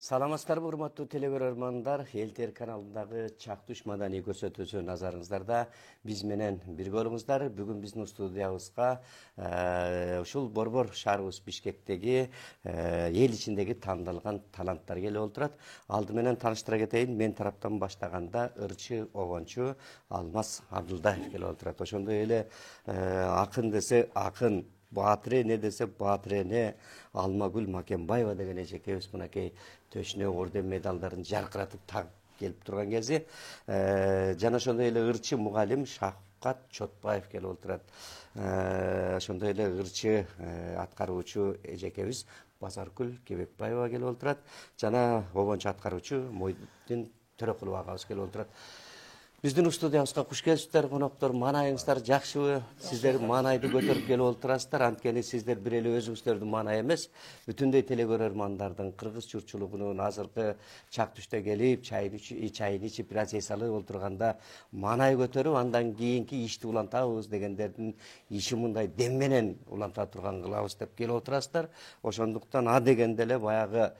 Саламатсыздарбы урматтуу телекөрөрмандар, Элтер каналындагы Чактуш маданий көрсөтүүсү назарыңыздарда. Биз менен бирге болуңуздар. Бүгүн биздин студиябызга ушул Борбор шаарыбыз Бишкектеги эл ичиндеги тандалган таланттар келип отурат. Алды менен тааныштыра кетейин. Мен тараптан баштаганда ырчы, обончу Алмаз Абдулдаев келип отурат. Ошондой эле акын десе акын, Баатыр не десе Баатыр Алмагүл Макенбаева деген эжекебиз мынакей төшүнө орден медалдарын жаркыратып тагып келип турган кези. Жана ошондой эле ырчы мугалим Шавкат Чотбаев келип отурат. Ошондой эле ырчы аткаруучу эжекебиз Базаркүл Кебекбаева келип отурат. Жана обончу аткаруучу Мойдин Төрөкулов агабыз келип отурат. Биздин студиябызга куш келипсиздер, коноктор. Маанайыңыздар жакшыбы? Сиздер маанайды көтөрүп келип отурасыздар. Анткени сиздер бир эле өзүңүздөрдүн маанай эмес, бүтүндөй телекөрөрмандардын кыргыз журтчулугунун азыркы Чактушта келип, чайын ичип, бир аз эс алып отурганда маанай көтөрүп, андан кийинки ишти улантабыз дегендердин иши мындай дем менен уланта турган кылабыз деп келип отурасыздар. Ошондуктан а дегенде эле баягы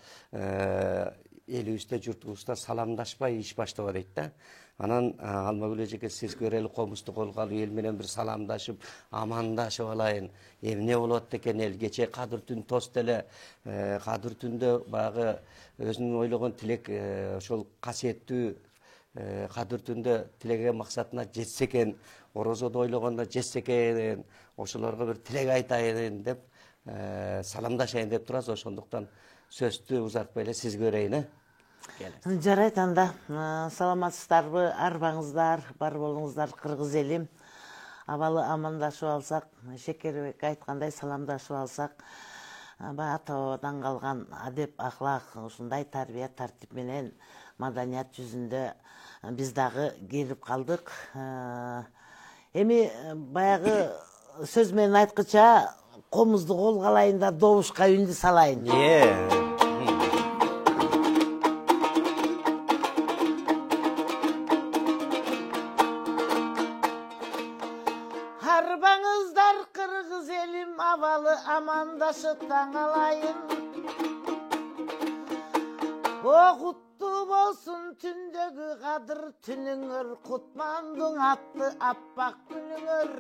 элибизде, журтубузда саламдашпай иш баштаба дейт да. Анан Алмагүл эжеке сиз көрелі комузду колго алып эл менен бир саламдашып, амандашып алайын. Эмне болот экен эл? Кече кадыр түн тост эле, кадыр түндө баягы өзүнүн ойлогон тилек ошол касиеттүү кадыр түндө тилеген максатына жетсе экен, орозодо ойлогондо жетсе экен, ошолорго бир тилек айтайын деп саламдашайын деп турасыз. Ошондуктан сөздү узартпай эле сизге берейин. Жарайт анда. Саламатсыздарбы, арбаңыздар, бар болуңуздар кыргыз элим. Абалы амандашып алсак, Шекербек айткандай саламдашып алсак, ата бабадан калган адеп, ахлак, ушундай тарбия, тартип менен маданият жүзүндө биз дагы келип калдык. Эми баягы сөз менен айткыча, комузду колго алайын да добушка үндү салайын. Арбаңыздар кыргыз элим, абалы амандашып таң алайын. Окуттуу болсун түндөгү кадыр түнүңөр, кутмандың атты аппак күнүңөр.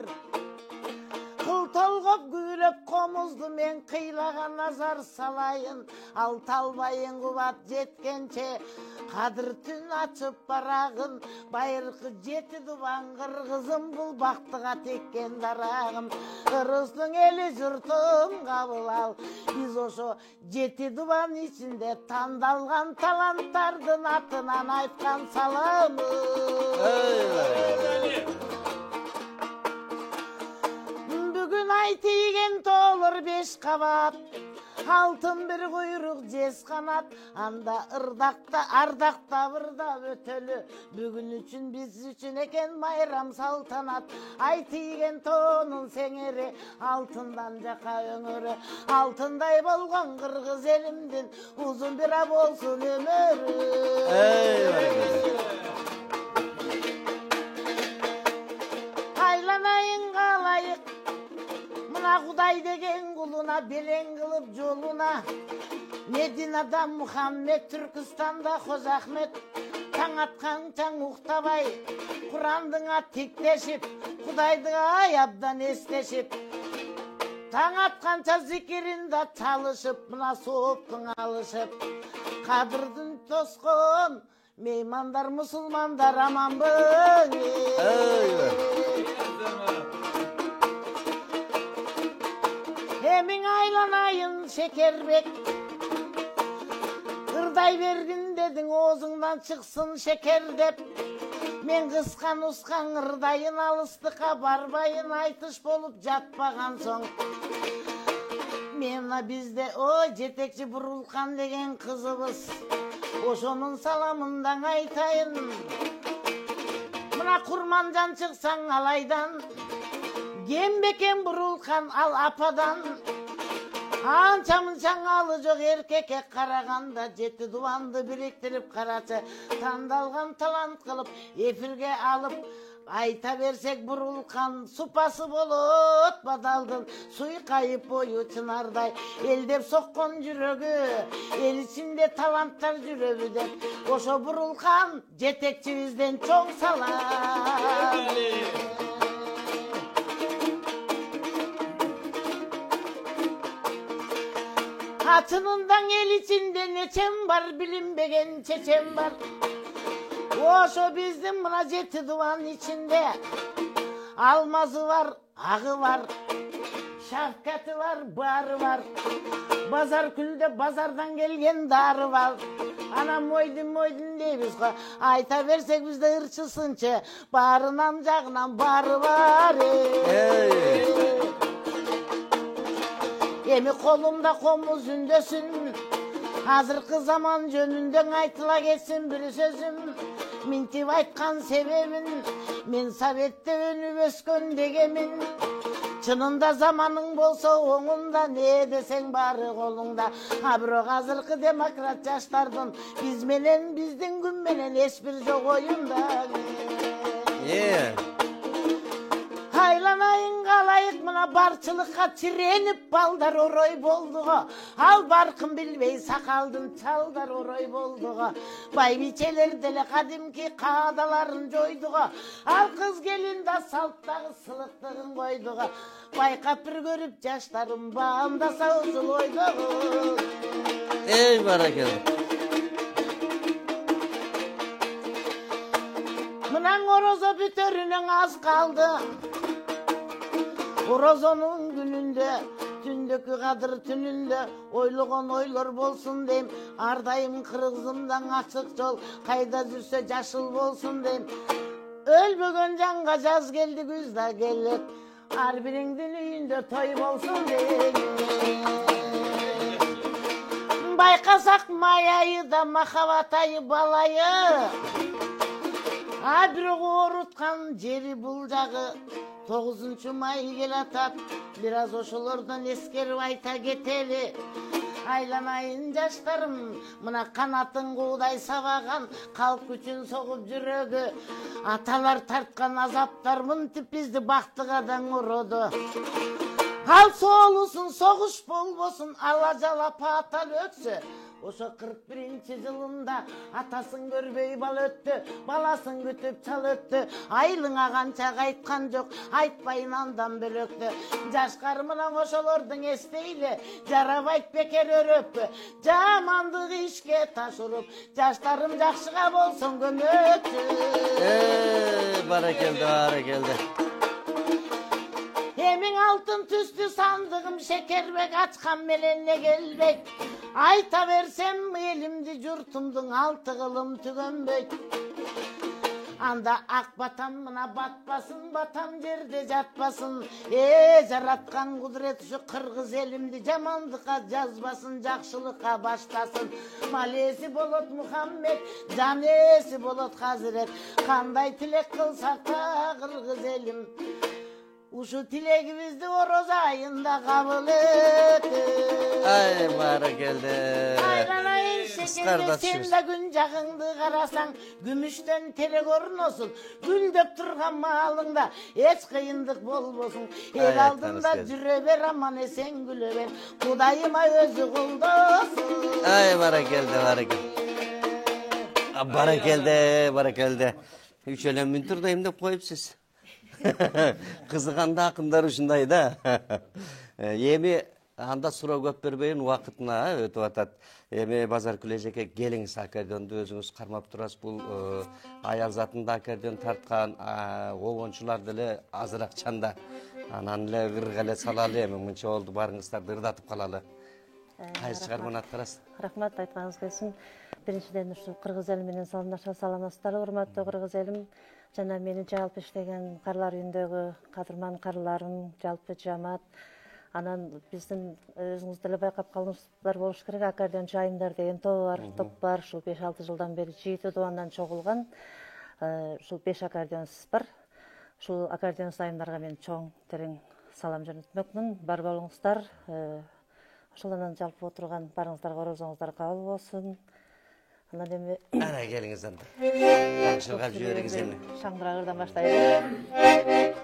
Кыл толгоп күйлөп комузду мен кыйлаган назар салайын. Ал талбайын кубат жеткенче, кадыр түн ачып барагын. Байыркы жети дубан кыргызым, бул бактыга теккен дарагым. Кыргыздын эли журтун кабыл ал, биз ошо жети дубан ичинде тандалган таланттардын атынан айткан саламы. Ай тийген тоолор 5 кабат, алтын бир куйрук жез канат. Анда ырдакта, ардакта ырдап өтөлү, бүгүн үчүн биз үчүн экен майрам салтанат. Ай тийген тоонун сеңери, алтындан жака өңөрү. Алтындай болгон кыргыз элимдин узун бира болсун өмөрү. Айланайын калайык Кудай деген кулуна, белең кылып жолуна. Мединада Мухаммед, Түркістанда Қожа Ахмет. Таң аткан таң уктабай, Курандыңа тиктешип, Кудайды ай абдан эстешип. Таң атканча зикиринде талышып, мына сооптуң алышып. Кадырдын тоскон меймандар, мусулмандар аманбы. Эмиң айланайын Шекербек, ырдай бергин дедиң, оозуңдан чыксын шекер деп. Мен кыскан ускан ырдайын, алыстыкка барбайын, айтыш болуп жатпаган соң. Мена бизде жетекчи Бурулкан деген кызыбыз, ошонун саламындан айтайын. Мына Курманжан чыксаң алайдан, Кембекен Бурулкан ал ападан. Анча мынчаң алы жок эркекке караганда, жети дубанды бириктирип карачы, тандалган талант кылып эфирге алып, Айта берсек бурулкан супасы болот бадалдын суйкайып бою чынардай эл деп соккон жүрөгү эл ичинде таланттар жүрөбү деп ошо бурулкан жетекчибизден чоң салам. Атынындан ел içinde нечем бар, билинбеген чечем бар. Ошо биздин мына жети дубан içinde алмазы бар, ағы бар, шафкаты бар, бары бар. Базар күлде базардан келген дары бар. Ана мойдун дейбиз го. Айта берсек бизде ырчысынчы, барынан жагынан бары бар. Эми колумда комуз үндөсүн, азыркы заман жөнүндө айтыла кетсин бир сөзүм. Минтип айткан себебин, мен Советте өнүп өскөн дегемин. Чынында заманың болсо оңунда, не десең бары колуңда. А бирок азыркы демократ жаштардын биз менен, биздин күн менен эч бир жок оюнда. Айланайын калайык мына барчылыкка чиренип балдар орой болдуго. Ал баркын билбей сакалдын чалдар орой болдуго. Байбичелер деле кадимки каадаларын жойдуго. Ал кыз келин да салттагы сылыктыгын койдуго. Байкап бир көрүп жаштарым баамдаса ушул ойдогу. Ey баракелла. Мынан орозо бүтөрүнөн аз калды. Орозонун күнүндө, түндөгү кадыр түнүндө ойлогон ойлор болсун дейм. Ардайым кыргызымдан ачык жол, кайда жүрсө жашыл болсун дейм. Өлбөгөн жанга жаз келди, күз да келет. Ар бириңдин үйүндө той болсун дейм. Байкасак майайы да махабат айы балайы. А бирок ооруткан жери бул жагы 9 май келатат. Бир аз ошолордон эскерип айта кетели. Айланайын жаштарым, мына канатын куудай сабаган, калк үчүн согуп жүрөгү. Аталар тарткан азаптар мынтип бизди бактыгадан ороду. Ал соолусун, согуш болбосун, ала жалапа атал өтсө. Ошо 41-жылында атасын көрбөй бал өттү, баласын күтүп чал өттү. Айылыңа канча айткан жок, айтпайын андан бөлөктү. Жашкар менен ошолордун эстейле, жарабайт бекер өрөппү. Жамандык ишке таш уруп, жаштарым жакшыга болсун көмөкчү. Баракелде, баракелде. Эмиң алтын түстү сандыгым шекербек ачкан менен не келбек. Айта берсем элимди журтумдун алты кылым түгөнбөйт. Анда ак батам мына батпасын, батам жерде жатпасын. Жараткан кудурет ушу кыргыз элимди жамандыкка жазбасын, жакшылыкка баштасын. Малеси болот Мухаммед, жанеси болот Хазирет. Кандай тилек кылсак да кыргыз элим, ушу тилегибизди орозо айында кабыл этет. Ай баракелде. Айланайын шекерде сен да күн жагыңды карасаң, күмүштөн теле көрүнөсүн. Гүлдөп турган маалыңда эч кыйындык болбосун. Эл алдында жүрө бер, аман эсен күлө бер. Кудайыма өзү колдосун. Ай баракелде, баракелде. Баракелде, баракелде. Үчөлөн мүнтүрдайм деп коюпсуз. Кызыганда акындар ушундай да. Эми анда суроо көп бербейин, убакытына өтүп атат. Эми Базаркүл эжеке келиңиз аккордеонду өзүңүз кармап турасыз. Бул аял затында аккордеон тарткан обончулар деле азыраак чанда. Анан эле ырга эле салалы, эми мынча болду, барыңыздарды ырдатып калалы. Кайсы чыгарманы аттырасыз? Рахмат, айтканыңыз келсин. Биринчиден ушу кыргыз эли менен саламдаша саламатсыздар, урматтуу кыргыз элим. Жана мени жалпы иштеген карлар үйүндөгү кадырман карларым, жалпы жамаат. Анан биздин өзүңүз деле байкап калдыңыздар болуш керек, аккордеончу айымдар деген топ бар. Ушул 5-6 жылдан бери Жийти дубандан чогулган. Ушул 5 аккордеонсуз бар. Ушул аккордеонсуз айымдарга мен чоң терең салам жөнөтмөкмүн. Бар болуңуздар. Ошол анан жалпы отурган барыңыздарга орозоңуздар кабыл болсун. Анан эми Ana geliniz anda. Tangşılgap jiberiңiz эми. Шаңдырагырдан баштайлы.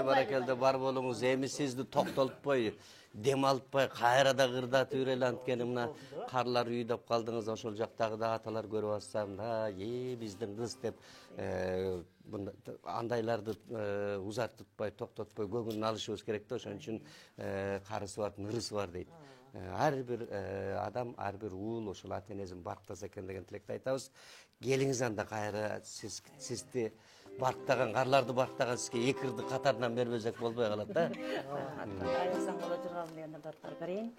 Barakelde бар болуңуз. Эми сизди токтолтпой, дем алпай, кайрада кырдатып жүрөлү анткени мына карлар үйдөп калдыңыз, ошол жактагы да аталар көрүп атсам да, биздин кыз деп андайларды узартытпай, токтотпой көңүлүн алышыбыз керек да, ошон үчүн карысы бар, нырысы бар дейт. Ар бир адам, ар бир уул ошол ата энесин барктаса экен деген тилекти айтабыз. Келиңиз анда кайра сизди барктаган, карларды барктаган сизге экирди катарынан бербесек болбой калат да. Айылсаң боло жүрган дегенде барып берейин.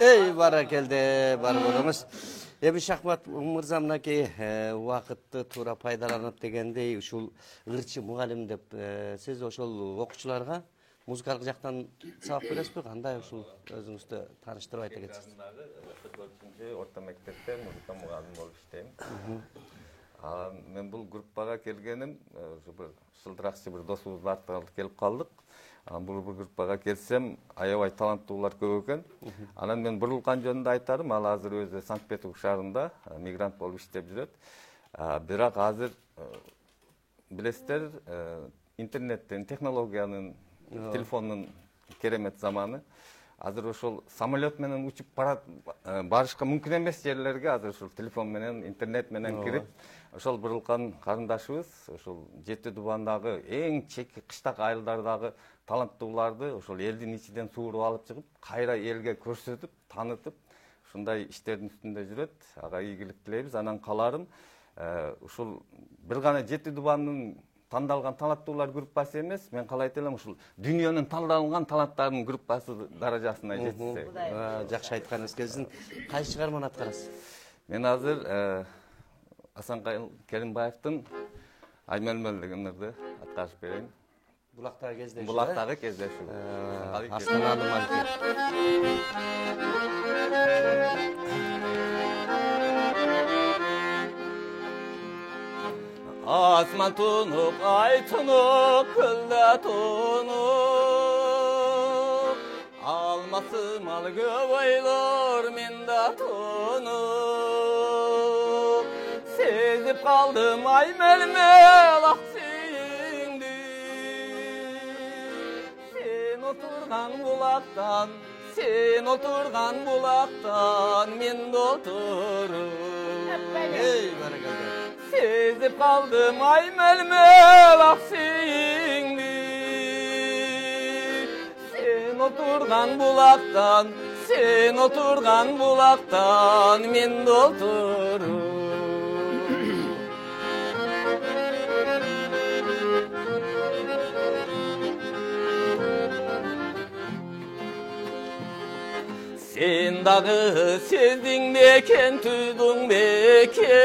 Ey баракелде, бар болыңыз. Эми Шахмат мырза мынакей убакытты туура пайдаланып дегендей ушул ырчы мугалим деп сиз ошол окуучуларга музыкалык жактан сабак бересизби? Кандай ушул өзүңүздү тааныштырып айта кетсеңиз. 4-чү орто мектепте музыка мугалими болуп иштейм. Мен бул группага келгеним бир шылдыракчы бир досубуздун аркылуу келип калдык. Бул группага келсем, аябай таланттуулар көп экен. Анан мен бурулган жөнүндө айтарым, ал азыр өзү Санкт-Петербург шаарында мигрант болуп иштеп жүрөт. Бирок азыр билесиздер, интернеттин, технологиянын, телефондун керемет заманы. Азыр ошол самолет менен учуп барышка мүмкүн эмес жерлерге азыр ушул телефон менен, интернет менен кирип, ошол бурулган карындашыбыз ошол Жети Дубандагы эң чекки кыштак айылдардагы таланттууларды ошол элдин ичинен сууруп алып чыгып, кайра элге көрсөтүп, таанытып, ушундай иштердин үстүндө жүрөт. Ага ийгилик тилейбиз. Анан каларым ушул бир гана Жети Дубандын тандалган таланттуулар группасы эмес, мен каалайт элем ушул дүйнөнүн тандалган таланттарынын группасы даражасына жетсе. Жакшы айтканыңыз келсин. Кайсы чыгарманы аткарасыз? Мен азыр Асанкай Керимбаевдин Аймелмел деген ырды аткарып берейин. Булактагы кездешүү. Булактагы кездешүү. Астананы Малки. Asman tunuk, ay tunuk, kılda tunuk. Alması mal göbeylor, minda tunuk. Sezip kaldım ay melmel aksindi. Sen oturgan bulaktan, sen oturgan bulaktan, min dolturum. Ey barakallah. Sezip kaldım ay melmel aksindi. Sen oturgan bulaktan, sen oturgan bulaktan min dolturum. Sen dağı sezdin beken, tüydün beken.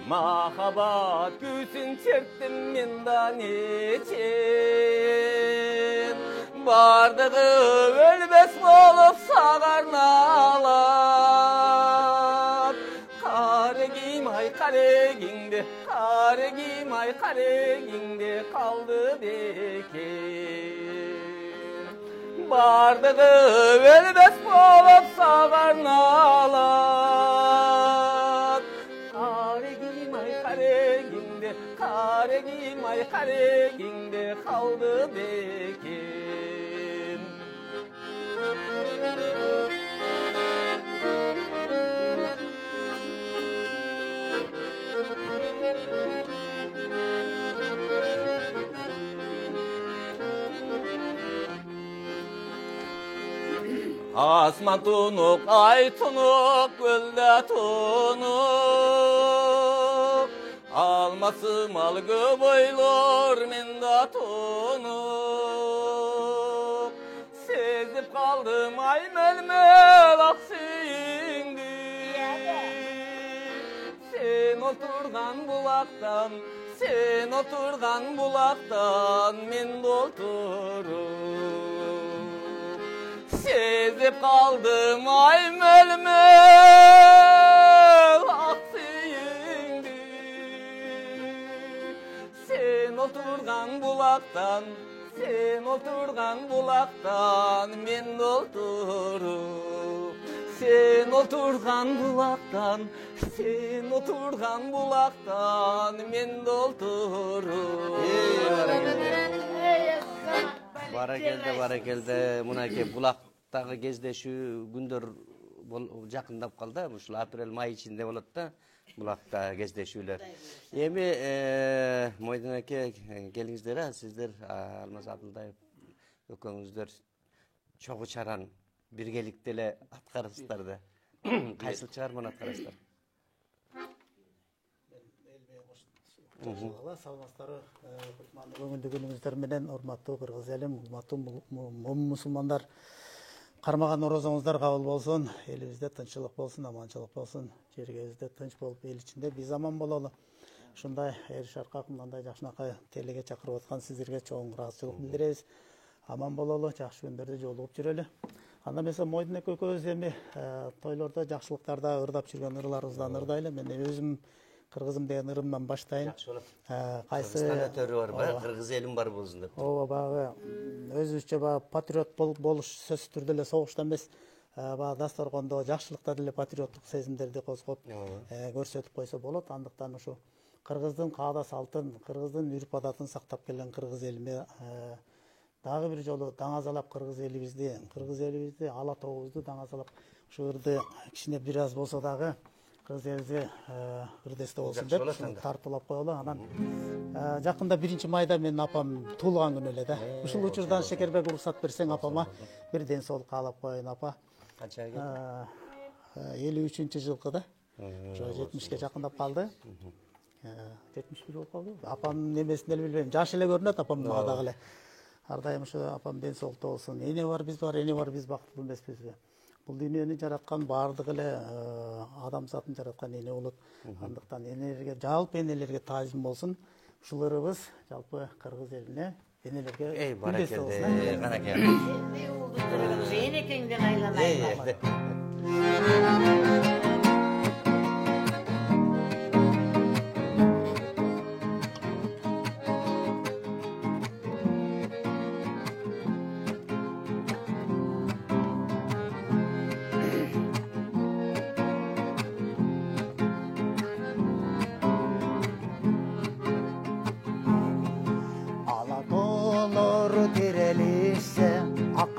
Mahabat güsün çektim mindan için. Bardığı ölbes bolup sağarnalar. Karegim ay kareginde, karegim ay kareginde kaldı beken. Bardığı ölbes bolup sağarnalar. Karegim ay kareginde, karegim ay kareginde kaldı beken. Asman tunuk, ay tunuk, gölde tunuk. Alması mal göbeylor, minda tunuk. Sezip kaldım ay melmel aksindi. Sen oturgan bulaktan, sen oturgan bulaktan min dolturum. Sezip kaldım ay melmel aksindi. Sen oturgan bulaktan, sen oturgan bulaktan min dolturum. Sen oturgan bulaktan, sen oturgan bulaktan min dolturum. Barakelде. Мынакей булактагы кездешүү күндөр жакындап калды. Ушул апрель май ичинде болот да. Булакта кездешүүлөр. Эми Мойдон аке келиңиздер, сиздер Алмаз Абдылдаев экөөңүздөр чогуу чаран биргеликте эле аткарасыздар да. Кайсыл чыгарманы аткарасыздар? Саламаттары, көңүлдүү күнүңүздөр менен урматтуу кыргыз элим, урматтуу мусулмандар. кармаган орозоңуздар кабыл болсун, элибизде тынччылык болсун, аманчылык болсун, жергибизде тынч болуп, эл ичинде биз аман бололу. Ушундай эр шаркак мындай жакшынакай телеге чакырып аткан сиздерге чоң ыраазычылык билдиребиз. Аман бололу, жакшы күндөрдө жолугуп жүрөлү. Анда mesela Мойдун экөөбүз эми тойлордо жакшылыктарда ырдап жүргөн ырларыбыздан ырдайлы. Мен өзүм кыргызым деген ырымдан баштайын. Жакшы болот. Кайсы Кыргызстан өтөрү бар ба? Кыргыз элим бар болсун деп. ооба баягы өзүбүзчө баягы патриот болуш сөзсүз түрдө эле согушта эмес, баягы дасторкондо жакшылыкта деле патриоттук сезимдерди козгоп көрсөтүп койсо болот. Андыктан ушу кыргыздын каада салтын, кыргыздын үрп адатын сактап келген кыргыз элиме дагы бир жолу даңазалап кыргыз элибизди, ала тобубузду даңазалап ушу ырды кичине бир аз болсо дагы кыргыз элибизге ырдесте болсун деп тартуулап коелу. Анан жакында 1-майда менин апам туулган күнү эле да. Ушул учурдан Шекербек уруксат берсең апама бир ден соолук каалап коеюн апа. Канча 53-жылкы да. Ошо 70ке жакындап калды. 71 болуп калды. Апамдын немесин деле билбейм. Жаш эле көрүнөт апам мага дагы эле. Ар дайым ушу апам ден соолукта болсун. Эне бар, биз бактылуу эмеспизби? Бул дүйнөнү жараткан баардык эле адамзатын жараткан эне болот. Андыктан энелерге, жалпы энелерге таазим болсун. Ушул ырыбыз жалпы кыргыз элине, энелерге баракелде, канакей. Энекеңден айланайын.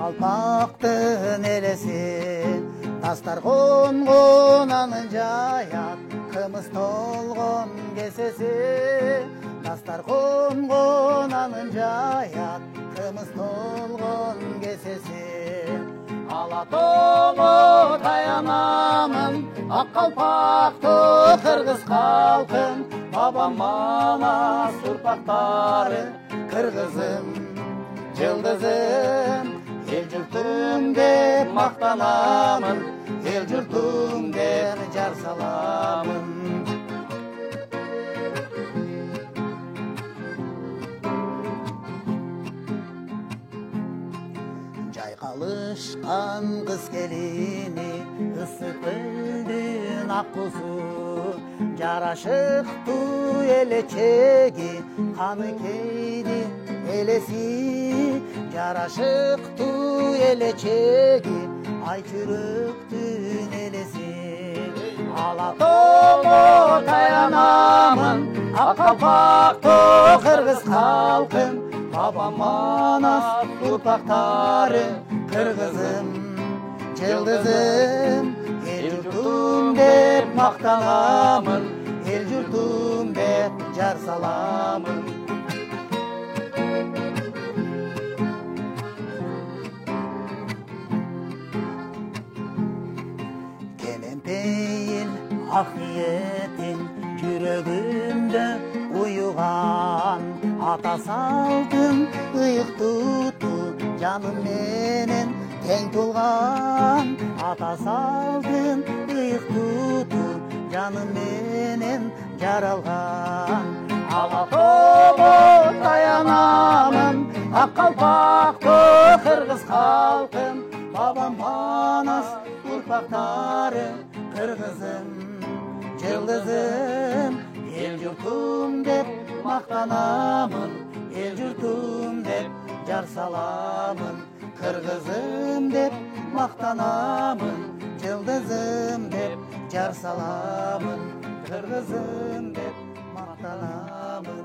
Kalpaktın elesi, taslar kongon anın jayat, kımız tolgon kesesi. Taslar kongon anın jayat, kımız tolgon kesesi. Alatolu dayanamın, akkalpaktı kırgız kalkın, babam bana surpaktarı, kırgızım, yıldızım. El jurtum dep maktanamın, el jurtum dep jar salamın. Jaykalışkan kız gelini, ısık öldün akkuzu. Jaraşıktı eleçegi, kanı keydi elesi. Jaraşıktı eleçegi, ay çürüktün elesi. Alatomu dayanamın, akkapaktı kırgız kalkın. Babam bana toprakları, kırgızım, yıldızım. El yurtum dep maktanamın, el yurtum dep jar salamın. Kemenpeyin ahiyetin yüreğimde uyugan. Ata saltın ıyık tutu canım menen teң tulgan. Ata saltın ıyık tutu canım menen jaralgan. Alatomu dayanamın, akkalpaktı kırgız kalkın. Babam panas urpaktarı, kırgızım, yıldızım. El yurtum dep maktanamın, el yurtum dep jar salamın. Kırgızım dep maktanamın, yıldızım dep jar salamın. Kırgızım dep maktanamın.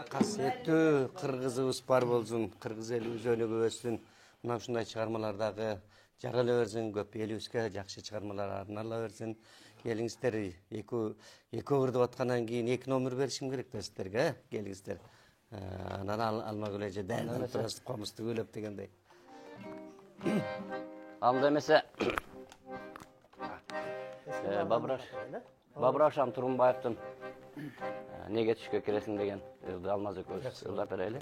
Касиеттүү кыргызыбыз бар болсун, кыргыз элибиз өнүгүп өссүн. Мына ушундай чыгармалардагы жарала берсин, көп элибизге жакшы чыгармалар арнала берсин. Келиңиздер, экөө ырдып аткандан кийин 2 номер беришим керек да сиздерге, келиңиздер. Анан Алмагүл эже дайындап турасыз, комузду көйлөп дегендей. Анда эмесе Бабырашам Турунбаевдин неге түшкө киресиң деген Алмаз экөөбүз ырдап берели.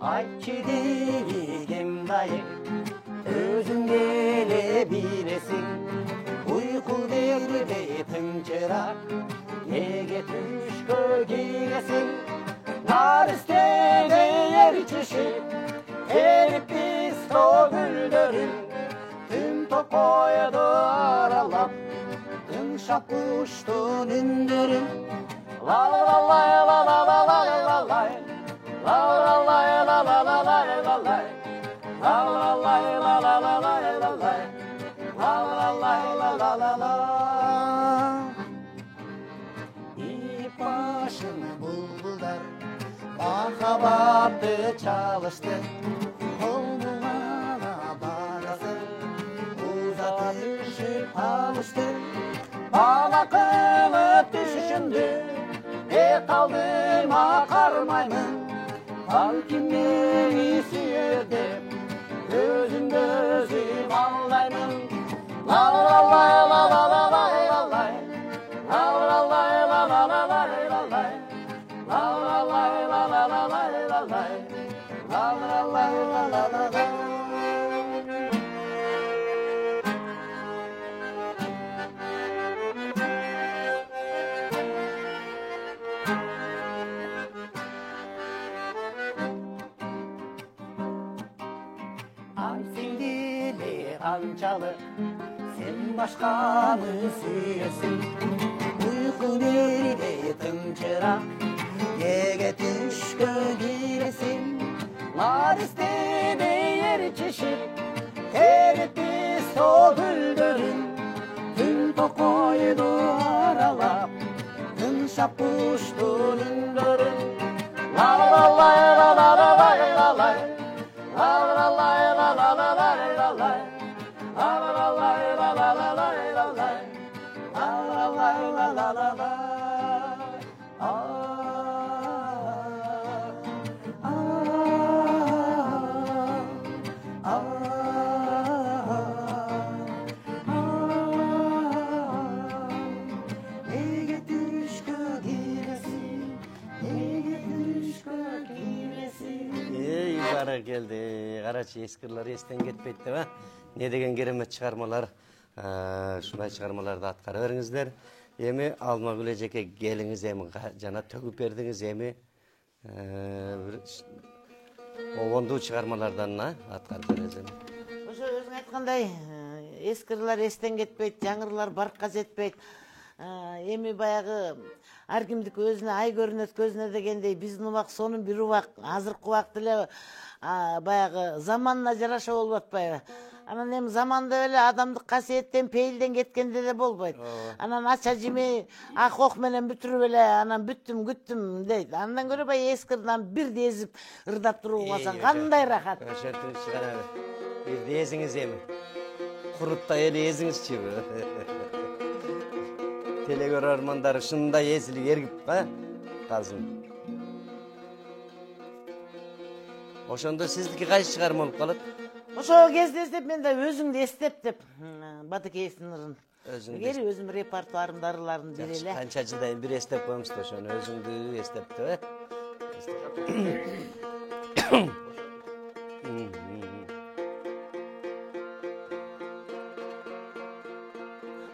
Aytçı diligim dayı, özün gele bilesin. Uyku derdi tınçırak, nege düşkö giresin. Nar istede yer çeşit, erip biz to güldürün. Tüm topoydu aralap, ınşap uçtun ündürün. La la la la la la la la la la. La la la la la la la la la. La la la la la la la la la. La la la la la la la. İp başını buldular, mahabatı çalıştı. Koluna barası, uzatışıp alıştı. Bana kılıp düşündü, kaldım akarmayım. Halkim beni sürdü, gözüm gözüm ağlayım. La la la la la la la la la. La la la la la la la la la. La la la la la la la la la. La la la la la la. Ay sendili kançalı, sen başkanı süyesin. Uyku nerede tınçırak, yege düşkö giresin. Nar istede yer çeşit, terip biz to güldürün. Tüm tokoydu aralap, ınşap uçtun ündürün. La la la la la la la la la. La la la la la la la la la. La la la la la la la la la. La la la la la la. Nege düşkö giresin, nege düşkö giresin. Ey bara geldi, karaçı eskirler esten ketpeydi değil mi? Ne degen keremet çıkarmalar, şunday çıkarmalarda atkaraveringizler. Emi Alma Gülejek'e geliniz emi jana töküp berdiniz emi oğondu çıkarmalardan atkar vereceğim. Ошо өзүң айткандай эскирлер эстен кетпейт, жаңырлар баркка жетпейт. Эми баягы ар кимдики өзүнө ай көрүнөт көзүнө дегендей биздин убак сонун бир убак, азыркы убак деле баягы заманына жараша болуп атпайбы? Анан эми заманда эле адамдык касиеттен, пейилден кеткенде де болбойт. Анан ача жими ак ок менен бүтүрүп эле анан бүттүм, күттүм дейт. Андан көрө баягы эскирден бирди эзип ырдап туруп алсаң кандай рахат. Ошентип чыгара бир эзиңиз эми. Куруттай эле эзиңизчи. Телегөрөрмандар шындай эсилип эргип калсын. Ошондо сиздики кайсы чыгарма болуп калат? Ошо кезде эстеп мен да өзүңдү эстеп деп Бадыкеевдин ырын. Кели өзүм репертуарымды ырыларын бере эле. Канча жылдан бир эстеп коемуз да ошону өзүңдү эстеп деп.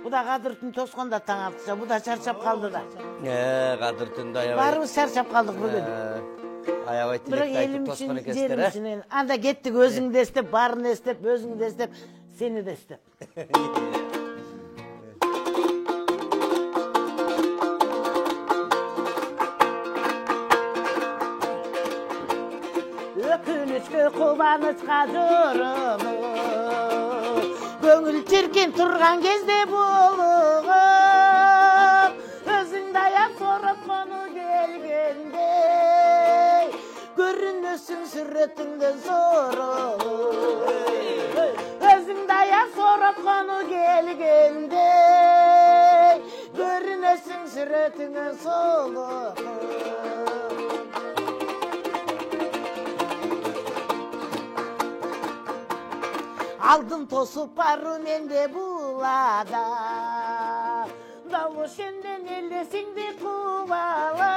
Бу да Кадыр түн тосконда таң атча, бу да чарчап калды да. Кадыр түндө аябай. Баарыбыз чарчап калдык бүгүн. Аябай тилек айтып тоскон экенсиздер, Анда кеттик өзүңдү эстеп, баарын эстеп, өзүңдү эстеп, сени да эстеп. Өкүнүчкө кубанычка жоруму, көңүл чиркин турган кезде булугуп, өзүңдү аяк сороткону келгенде, көрүнөсүң сүрөтүңдөн соролуп. Өзүңдү аяк сороткону келгенде, көрүнөсүң сүрөтүңдөн солуп. Алдым тосуп бару менде булада, дал ошенден элесиңди кубала.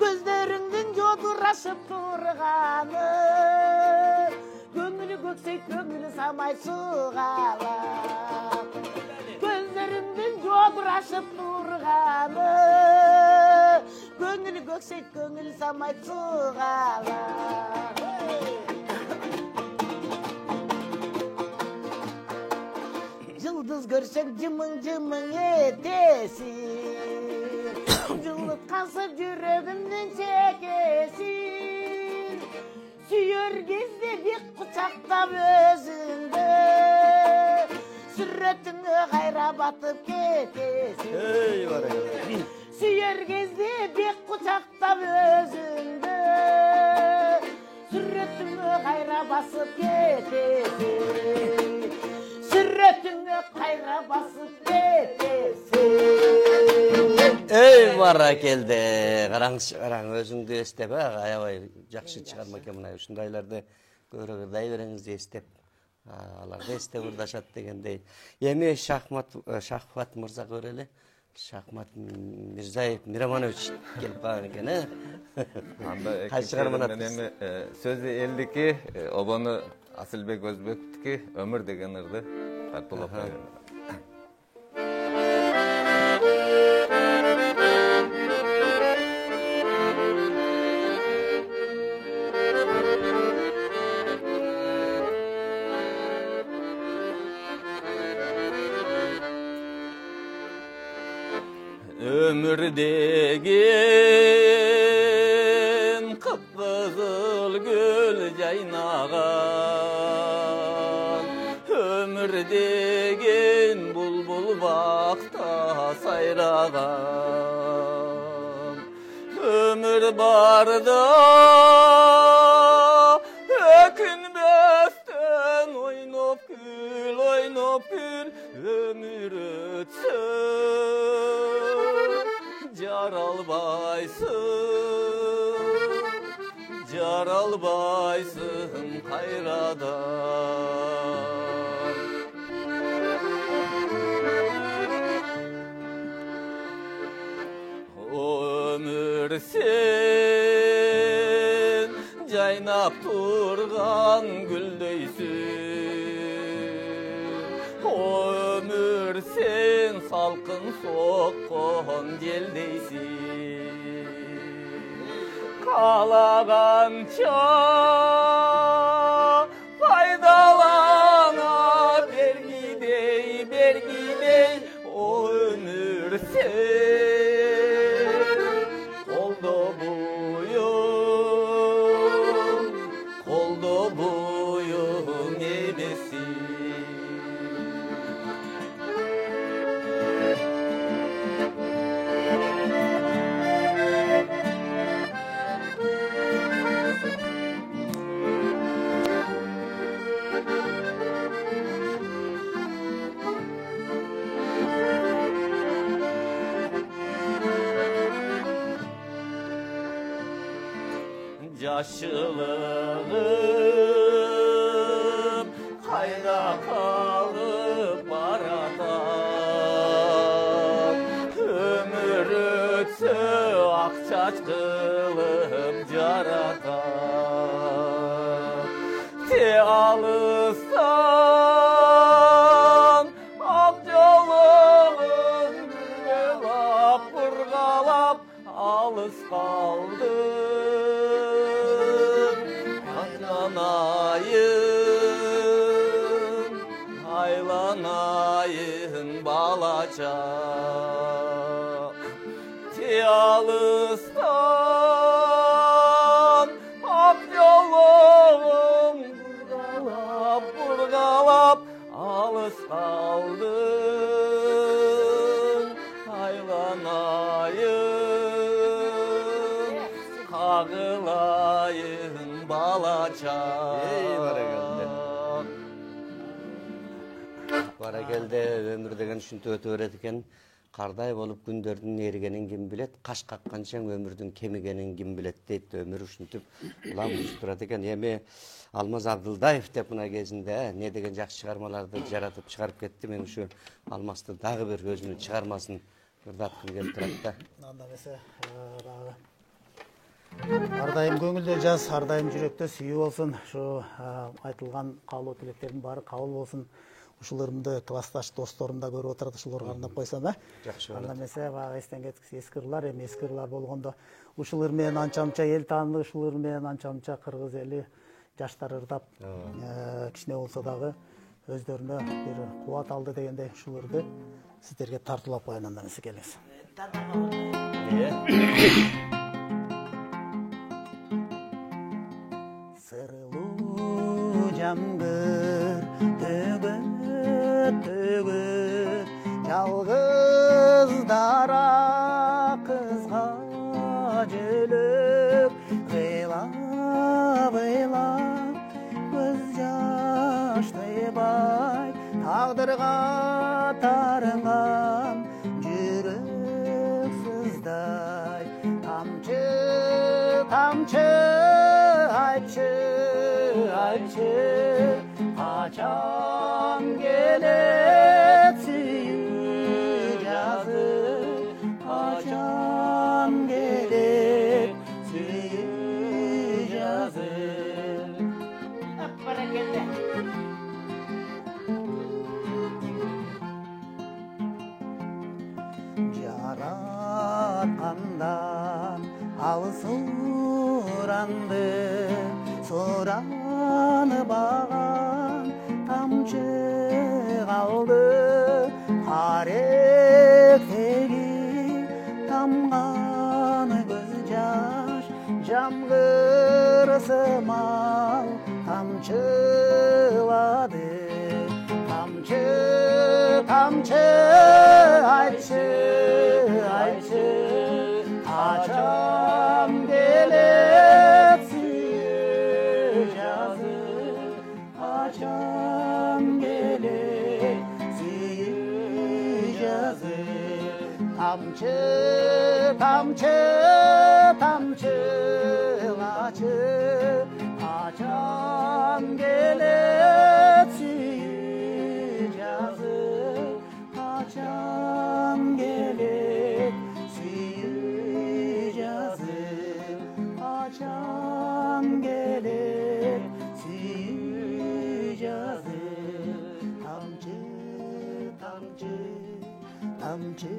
Көздөрүңдүн жодура жобурашып турганы көңүлү көксөйт көңүлү самай сугала көздөрүмдүн жобурашып турганы көңүлү көксөйт көңүлү самай сугала Жылдыз көрсең жымың етесің Жылытқансып жүрегімнің шекесін Сүйер кезде бек құшақтап өзіңді Сүретіңі қайра батып кетесің Сүйер кезде бек құшақтап өзіңді Сүретіңі қайра басып кетесің Сүретіңі қайра басып кетесің Ey бара келді. Қараң өзіңді естеп, аябай жақсы шығарма екен мына ушундайларды көргөдай береңиз естеп. Аларды естеп ырдашат дегендей. Эми Шахмат мырза көрөлү. Шахмат Мирзаев Мираманович келип калган экен, Анда Кайсы чыгарманы эми сөзү элдики, обону Асылбек Өзбектики өмүр деген ырды тартуулап койгон. Ömür degen kıpkızıl gül jaynagan Ömür degen bulbul bakta sayragan Ömür barda ökünbösten oynop gül ömür ötsün Jaralbaysın hayradan O ömür sen jaynap turgan güldeysin O ömür sen salkın sokkon jeldeysin Kalagança faydalana bergidey o ömür sen koldo buyum emesin Yaşlılığım kayda kalıp baradan Ömür ötse akçaç kılıp caradan Te alıstan amcalığın bürgelap burgalap alыс kaldı Aylanayın balacak Te alıstan ak yolum burgalap alыс kaldın Aylanayın kağılayın balacak Бара келді, өмір деген ушинтип өтө берет экен. Кардай болуп күндөрдүн эригенин ким билет, каш какканчаң өмүрдүн кемигенин ким билет дейт. Өмүр ушинтип улам учуп турат экен. Эми Алмаз Абдылдаев деп мына кезинде не деген жакшы чыгармаларды жаратып чыгарып кетти. Мен ушу Алмазды дагы бир өзүнүн чыгармасын ырдаткым келип турат да. Анда эмесе баягы ар дайым көңүлдө жаз, ар дайым жүрөктө сүйүү болсун. Ушу айтылган каалоо тилектердин баары кабыл болсун. Ушуларымды классташ досторум да көрүп отурат, ушуларга арнап койсом, Жакшы анда эмесе баягы эстен кеткис эски ырлар, эми эски ырлар болгондо ушул ыр менен анча-мынча эл тааныды, ушул ыр менен анча-мынча кыргыз эли жаштар ырдап, кичине болсо дагы өздөрүнө бир кубат алды дегендей ушул ырды сиздерге тартуулап коеюн, анда эмесе келиңиз. Сырлуу жамгыр төгөт жалгыз дара кызга жөлөк ыйлап көз жаш тыйбай тагдырга тарынган жүрөк сыздай тамчы айтчы качан келет сүйүү жазы, качан келет сүйүү жазы. Жараткандан алыс уранды, сураны баган тамчы калды, каректеги тамган көз жаш, жамгыр сымал тамчылады. Тамчы айтчы, качан келет сүйүү жазы, качан келет сүйүү жазы. Тамчылачы, качан келет сүйүү жазы, качан келет сүйүү жазы, качан келет сүйүү жазы. Тамчылачы,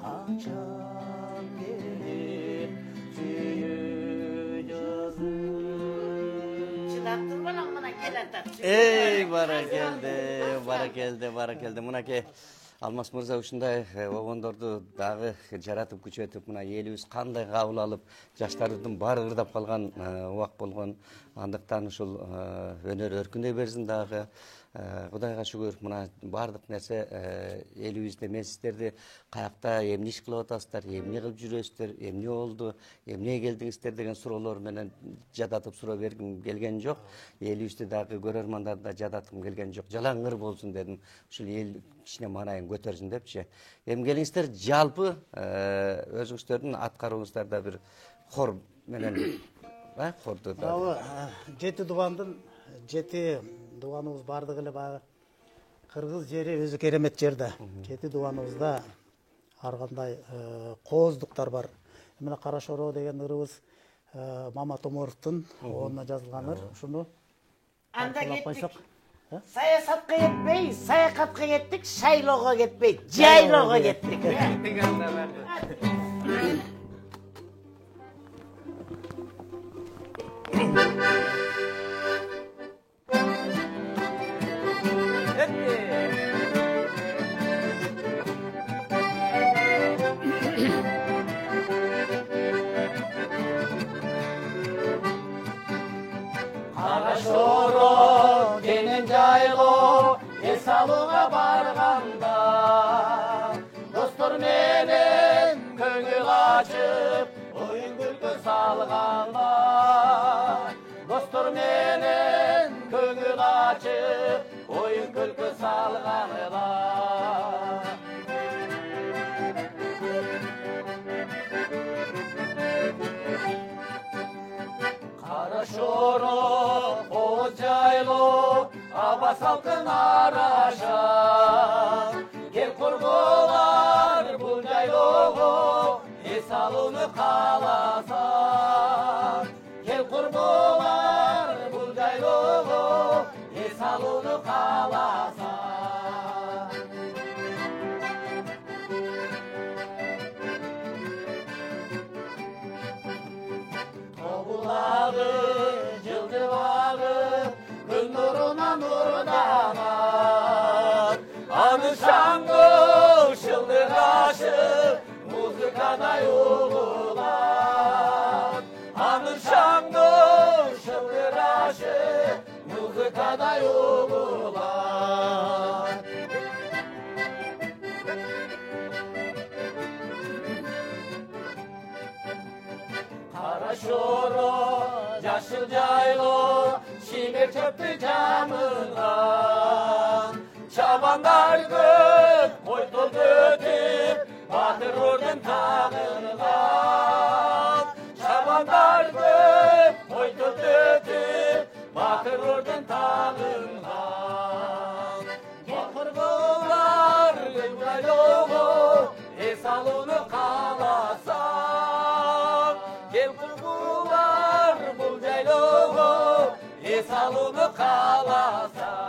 качан келет сүйүү жазы. Чыдап турбаң мына келатат. Эй, баракелде. Мынакей Алмаз мырза ушундай огондорду дагы жаратып күчөтүп, мына элибиз кандай кабыл алып, жаштардын баары ырдап калган убак болгон. Андыктан ушул өнөр өркүндөй берсин дагы. Кудайга шүгүр, мына баардык нерсе элибизде. Мен сиздерди каякта эмне иш кылып атасыздар, эмне кылып жүрөсүздөр, эмне болду, эмне келдиңиздер деген суроолор менен жадатып суроо бергим келген жок. Элибизди дагы көрөрмандарды да жадаткым келген жок. Жалаң ыр болсун дедим. Ушул эл кичине маанайын көтөрсүн депчи. Эми келиңиздер, жалпы өзүңүздөрдүн аткарууңуздарда бир хор менен хорду да. Жети дубандын жети дубаныбыз бардыгы эле баягы кыргыз жери өзү керемет жер да. Жети дубаныбызда ар кандай кооздуктар бар. Мына Кара Шороо деген ырыбыз Мамат Оморовдун оонуна жазылган ыр. Ушуну Анда кеттик. Саясатка кетпей, саякатка кеттик, шайлоого кетпей, жайлоого кеттик. Кара Шороо кенен жайлоо эс алууга барганда, достор менен көңүл ачып, оюн күлкү салганда, достор менен көңүл ачып, оюн күлкү салганда. Кара Шороо кооз жайлоо аба салкын араша, кел корголар бул жайлоого эс алууну кааласаң, кел курбулар бул жайлоого, эс алууну кааласаң. Тобулады жылдыр багып, күн нурунан нурданат, аны шаңды шылдырашып, музыкадай угулат. Аны шаңды шылдырашып, музыкадай угулат. Кара шоро жашыл жайлоо шимек чөптү жамылган, чабандар көп койтолду өтүп батыр ордун тагылган. Чабандар көп койтолду өтүп батыр ордун тагылган. Курбулар жайлоого эс алууну кааласаң, кел курбулар бул жайлоого эс алууну кааласаң.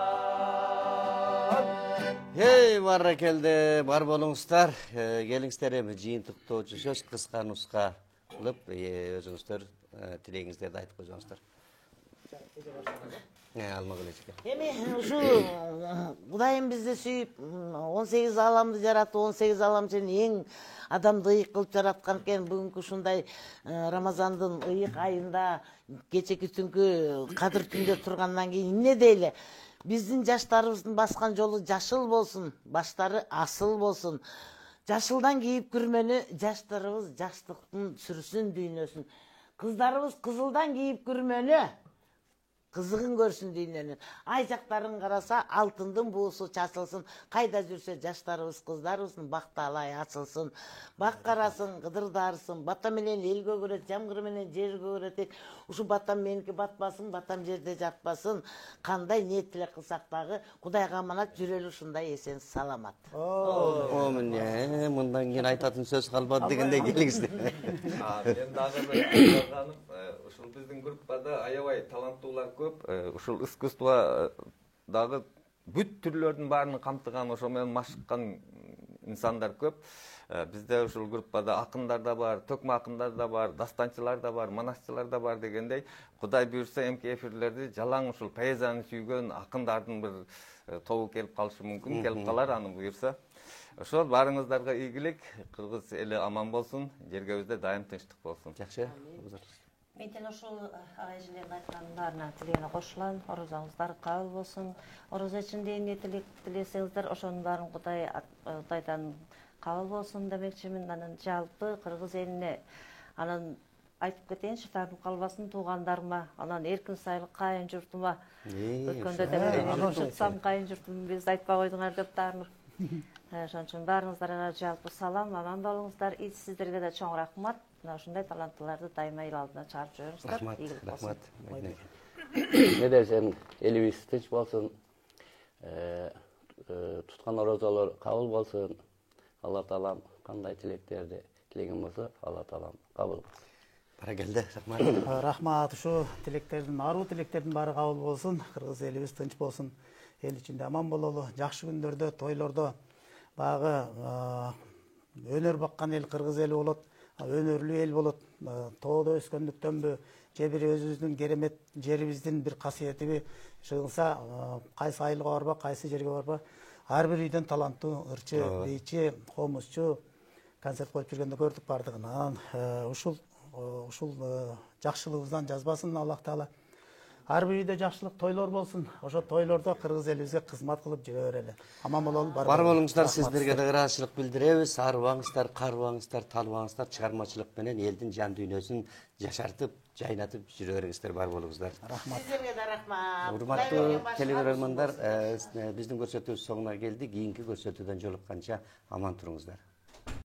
Баракелде, бар болуңуздар. Келиңиздер эми жыйынтыктоочу сөз кыска нуска кылып, өзүңүздөр тилегиңиздерди айтып койсоңуздар. Алма келечке. Эми ушу Кудайым бизди сүйүп 18 аламды жаратып, 18 алам сен эң адамды ыйык кылып жараткан экен. Бүгүнкү ушундай Рамазандын ыйык айында кечеки түнкү кадыр түндө тургандан кийин эмне дейле? Биздин жаштарыбыздын баскан жолу жашыл болсун, баштары асыл болсун. Жашылдан кийип күрмөнү, жаштарыбыз жаштыктын сүрсүн, дүйнөсүн. Кыздарыбыз кызылдан кийип күрмөнү, кызыгын көрсүн дүйнөнүн. Ай жактарын караса, алтындын буусу чачылсын. Кайда жүрсө жаштарыбыз, кыздарыбыздын бакталай ачылсын. Бак карасын, кыдырдарсын, батам менен эл көгөрөт, жамгыр менен жер көгөрөт. Ушу батам меники батпасын, батам жерде жатпасын. Кандай ниет тилек кылсак дагы, Кудайга аманат, жүрөлү ушундай эсен саламат. Мына мындан кийин айтатын сөз калбады дегендей келиңиздер. Мен дагы бир айтканым, ушул биздин группада аябай таланттуулар көп. Ушул искусство дагы бүт түрлөрдүн баарын камтыган, ошо менен машыккан инсандар көп. Бизде ушул группада акындар да бар, төкмө акындар да бар, дастанчылар да бар, манасчылар да бар дегендей, Кудай буйрса эмки эфирлерди жалаң ушул поэзияны сүйгөн акындардын бир тобу келип калышы мүмкүн, келип калар аны буйрса. Ошол баарыңыздарга ийгилик, кыргыз эли аман болсун, жергебизде дайым тынчтык болсун. Жакшы. Мен тең ошол агайжелердин айткандарына тилегине кошулам. Орозаңыздар кабыл болсун. Орозо ичинде эмне тилесеңиздер, ошонун баарын Кудайдан кабыл болсун демекчимин. Анан жалпы кыргыз элине анан айтып кетейинчи, тартып калбасын туугандарыма, анан эркин сайлык кайын журтума. Өткөндө деле ушутсам кайын журтум бизди айтпай койдуңар деп таарынып. Ошон үчүн баарыңыздарга жалпы салам, аман болуңуздар. Сиздерге да чоң рахмат. Ушундай таланттууларды дайыма эл алдына чыгарып жүрүңүздөр. Рахмат. Не десем, элибиз тынч болсун, туткан орозолор кабыл болсун. Алла таалам кандай тилектерди тилеген болсо, Алла таалам кабыл болсун. Баракелде, рахмат. Рахмат, ушу тилектердин, аруу тилектердин баары кабыл болсун. Кыргыз элибиз тынч болсун. Эл ичинде аман бололу. Жакшы күндөрдө, тойлордо багы өнөр баккан эл кыргыз эли болот. Өнөрлүү эл болот. Тоодо өскөндүктөнбү, же бир өзүбүздүн керемет жерибиздин бир касиетиби чыгынса, кайсы айылга барба, кайсы жерге барба, ар бир үйдөн таланттуу ырчы, бийчи, комузчу концерт коюп жүргөндө көрдүк бардыгын. Анан ушул жакшылыгыбыздан жазбасын Аллах Таала. Ар бир үйдө жакшылык, тойлор болсун. Ошо тойлордо кыргыз элибизге кызмат кылып жүрө берели. Аман бололу. Бар болуңуздар, сиздерге да ыраазычылык билдиребиз. Арыбаңыздар, карыбаңыздар, талбаңыздар, чыгармачылык менен элдин жан дүйнөсүн жашартып, жайнатып жүрө бериңиздер. Бар болуңуздар. Рахмат. Сиздерге да рахмат. Урматтуу телегөрөрмандар, биздин көрсөтүүбүз соңуна келди. Кийинки көрсөтүүдөн жолукканча аман туруңуздар.